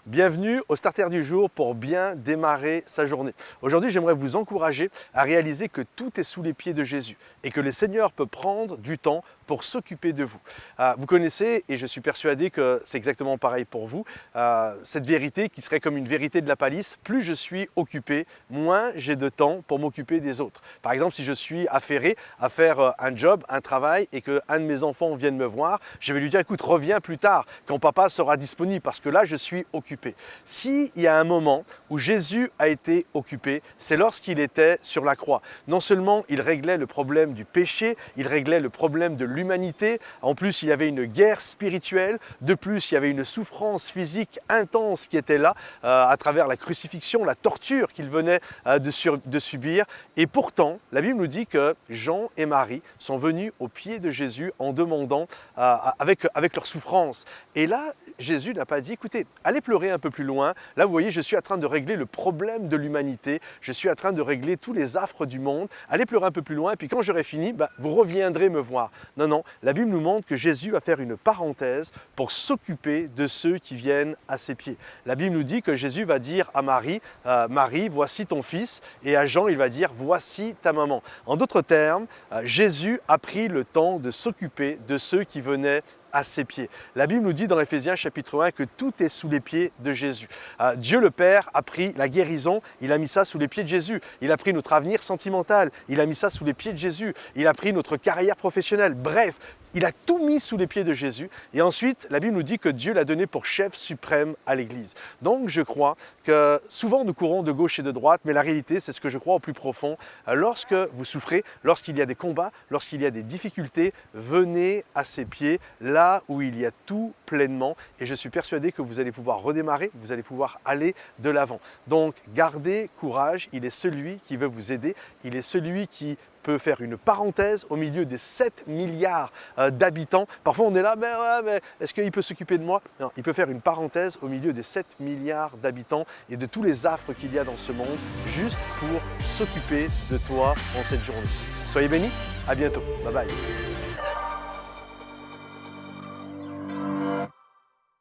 Bienvenue au Starter du jour pour bien démarrer sa journée. Aujourd'hui, j'aimerais vous encourager à réaliser que tout est sous les pieds de Jésus et que le Seigneur peut prendre du temps pour s'occuper de vous. Vous connaissez, et je suis persuadé que c'est exactement pareil pour vous, cette vérité qui serait comme une vérité de la palisse: plus je suis occupé, moins j'ai de temps pour m'occuper des autres. Par exemple, si je suis affairé à faire un job, un travail, et qu'un de mes enfants vienne me voir, je vais lui dire: écoute, reviens plus tard, quand papa sera disponible, parce que là, je suis occupé. S'il y a un moment où Jésus a été occupé, c'est lorsqu'il était sur la croix. Non seulement il réglait le problème du péché, il réglait le problème de l'humanité, en plus il y avait une guerre spirituelle, de plus il y avait une souffrance physique intense qui était là, à travers la crucifixion, la torture qu'il venait de subir. Et pourtant, la Bible nous dit que Jean et Marie sont venus aux pieds de Jésus en demandant, avec leur souffrance. Et là, Jésus n'a pas dit: écoutez, allez pleurer un peu plus loin. Là, vous voyez, je suis en train de régler le problème de l'humanité. Je suis en train de régler tous les affres du monde. Allez pleurer un peu plus loin, et puis quand j'aurai fini, vous reviendrez me voir. Non, non, la Bible nous montre que Jésus va faire une parenthèse pour s'occuper de ceux qui viennent à ses pieds. La Bible nous dit que Jésus va dire à Marie: Marie, voici ton fils. Et à Jean, il va dire: voici ta maman. En d'autres termes, Jésus a pris le temps de s'occuper de ceux qui venaient à ses pieds. La Bible nous dit dans Éphésiens chapitre 1 que tout est sous les pieds de Jésus. Dieu le Père a pris la guérison, il a mis ça sous les pieds de Jésus. Il a pris notre avenir sentimental, il a mis ça sous les pieds de Jésus. Il a pris notre carrière professionnelle. Bref, il a tout mis sous les pieds de Jésus. Et ensuite, la Bible nous dit que Dieu l'a donné pour chef suprême à l'Église. Donc je crois que souvent nous courons de gauche et de droite, mais la réalité, c'est ce que je crois au plus profond. Lorsque vous souffrez, lorsqu'il y a des combats, lorsqu'il y a des difficultés, venez à ses pieds, là où il y a tout pleinement. Et je suis persuadé que vous allez pouvoir redémarrer, vous allez pouvoir aller de l'avant. Donc gardez courage, il est celui qui veut vous aider, il est celui qui peut faire une parenthèse au milieu des 7 milliards d'habitants. Parfois on est là, mais est-ce qu'il peut s'occuper de moi? Non, il peut faire une parenthèse au milieu des 7 milliards d'habitants et de tous les affres qu'il y a dans ce monde, juste pour s'occuper de toi en cette journée. Soyez bénis, à bientôt, bye bye.